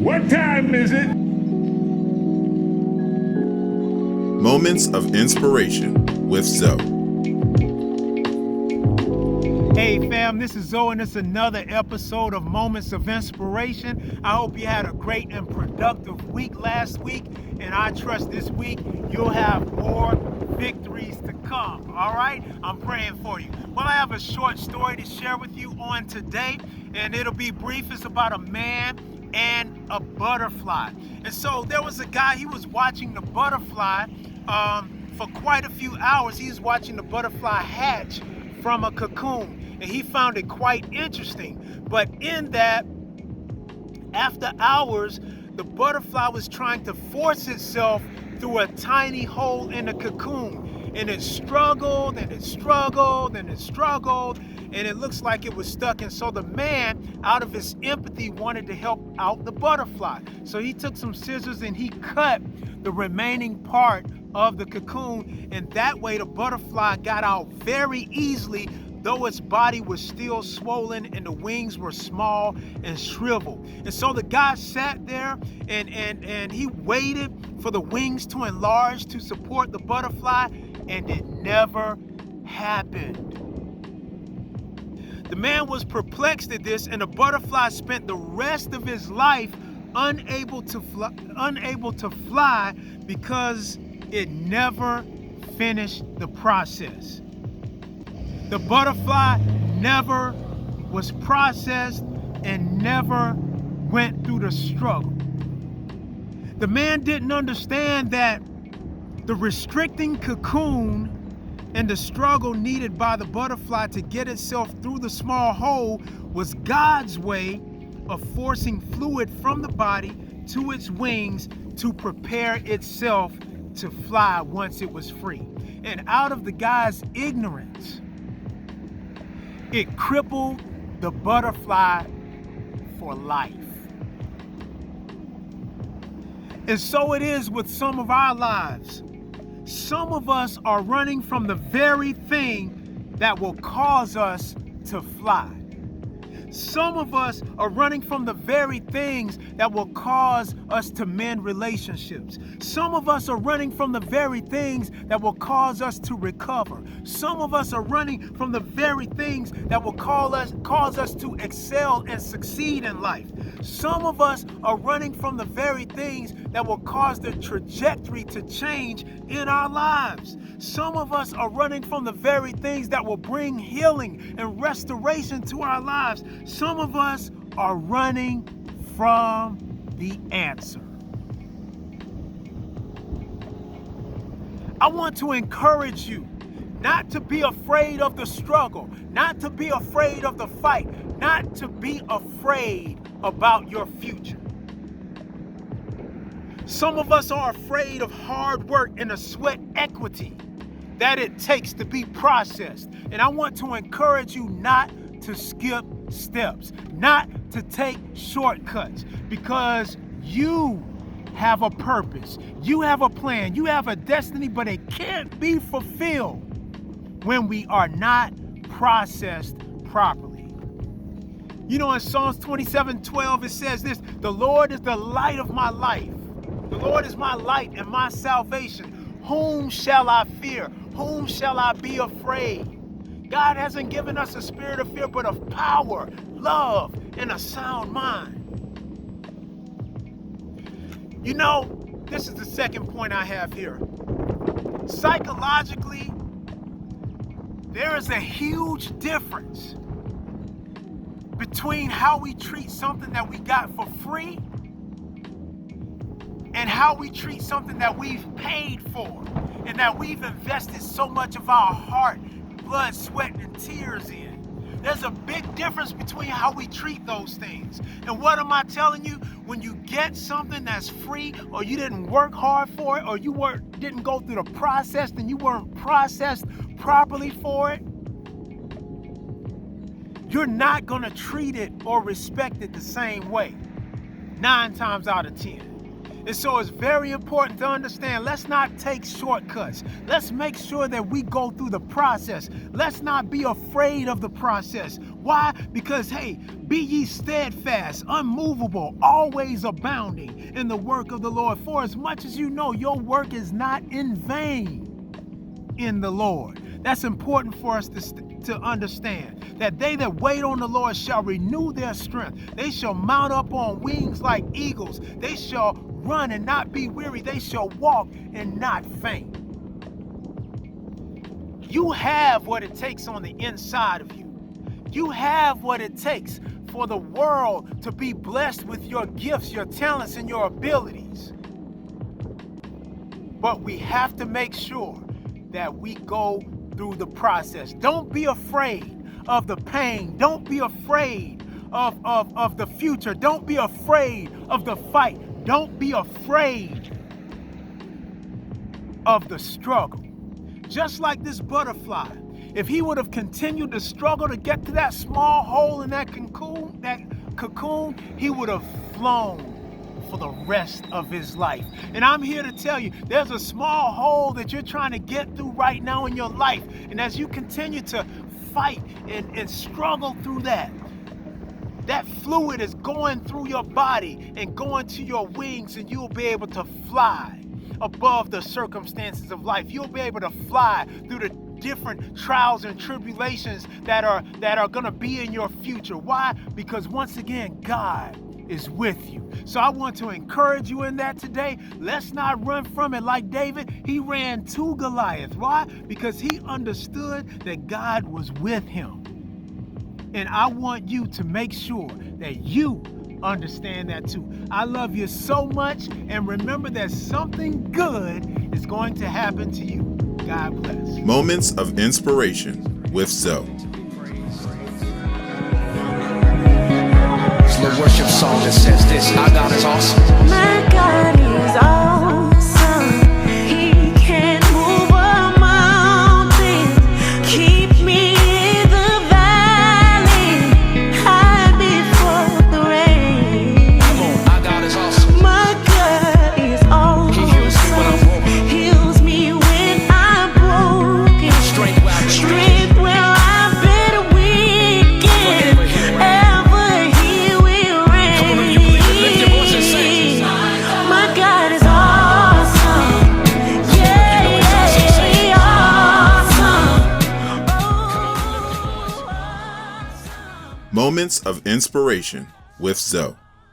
What time is it? Moments of Inspiration with Zoe. Hey fam, this is Zoe and it's another episode of Moments of Inspiration. I hope you had a great and productive week last week, and I trust this week you'll have more victories to come, all right? I'm praying for you. Well, I have a short story to share with you on today, and it'll be brief. It's about a man and a butterfly. And so there was a guy, he was watching the butterfly for quite a few hours. He was watching the butterfly hatch from a cocoon, and he found it quite interesting. But in that, after hours, the butterfly was trying to force itself through a tiny hole in the cocoon, and it struggled and it struggled and it struggled, and it looks like it was stuck. And so the man, out of his empathy, wanted to help out the butterfly. So he took some scissors and he cut the remaining part of the cocoon, and that way the butterfly got out very easily, though its body was still swollen and the wings were small and shriveled. And so the guy sat there and he waited for the wings to enlarge to support the butterfly, and it never happened. The man was perplexed at this, and the butterfly spent the rest of his life unable to fly because it never finished the process. The butterfly never was processed and never went through the struggle. The man didn't understand that the restricting cocoon and the struggle needed by the butterfly to get itself through the small hole was God's way of forcing fluid from the body to its wings to prepare itself to fly once it was free. And out of the guy's ignorance, it crippled the butterfly for life. And so it is with some of our lives. Some of us are running from the very thing that will cause us to fly. Some of us are running from the very things that will cause us to mend relationships. Some of us are running from the very things that will cause us to recover. Some of us are running from the very things that will cause us to excel and succeed in life. Some of us are running from the very things that will cause the trajectory to change in our lives. Some of us are running from the very things that will bring healing and restoration to our lives. Some of us are running from the answer. I want to encourage you not to be afraid of the struggle, not to be afraid of the fight, not to be afraid about your future. Some of us are afraid of hard work and the sweat equity that it takes to be processed. And I want to encourage you not to skip steps, not to take shortcuts, because you have a purpose, you have a plan, you have a destiny, but it can't be fulfilled when we are not processed properly. You know, in Psalms 27:12, it says this: the Lord is the light of my life. The Lord is my light and my salvation. Whom shall I fear? Whom shall I be afraid? God hasn't given us a spirit of fear, but of power, love, and a sound mind. You know, this is the second point I have here. Psychologically, there is a huge difference between how we treat something that we got for free and how we treat something that we've paid for and that we've invested so much of our heart, blood, sweat, and tears in. There's a big difference between how we treat those things. And what am I telling you? When you get something that's free, or you didn't work hard for it, or you didn't go through the process, and you weren't processed properly for it, you're not going to treat it or respect it the same way, 9 times out of 10. And so it's very important to understand, let's not take shortcuts. Let's make sure that we go through the process. Let's not be afraid of the process. Why? Because, hey, be ye steadfast, unmovable, always abounding in the work of the Lord. For as much as you know, your work is not in vain in the Lord. That's important for us to understand, that they that wait on the Lord shall renew their strength. They shall mount up on wings like eagles. They shall run and not be weary. They shall walk and not faint. You have what it takes on the inside of you. You have what it takes for the world to be blessed with your gifts, your talents, and your abilities. But we have to make sure that we go through the process. Don't be afraid of the pain. Don't be afraid of the future. Don't be afraid of the fight. Don't be afraid of the struggle. Just like this butterfly, if he would have continued to struggle to get to that small hole in that cocoon, he would have flown for the rest of his life. And I'm here to tell you, there's a small hole that you're trying to get through right now in your life. And as you continue to fight and struggle through that fluid is going through your body and going to your wings, and you'll be able to fly above the circumstances of life. You'll be able to fly through the different trials and tribulations that are going to be in your future. Why? Because once again, God is with you. So I want to encourage you in that today. Let's not run from it like David. He ran to Goliath. Why? Because he understood that God was with him. And I want you to make sure that you understand that too. I love you so much, and remember that something good is going to happen to you. God bless. Moments of Inspiration with Zoe. It's the worship song that says this: our God is awesome. My God is awesome. He can move a mountain, keep me in the valley, hide before the rain. Come on, our God is awesome. My God is awesome. He heals me when I'm broken. Heals me when I'm broken. Strength where I've been weak. Strength where I've been weak. Forever He will reign. Ever He will reign. Come on, if you believe it, lift your voice and sing. My God is awesome. Yeah, You know he's awesome, say it. awesome. Moments of Inspiration with Zoe.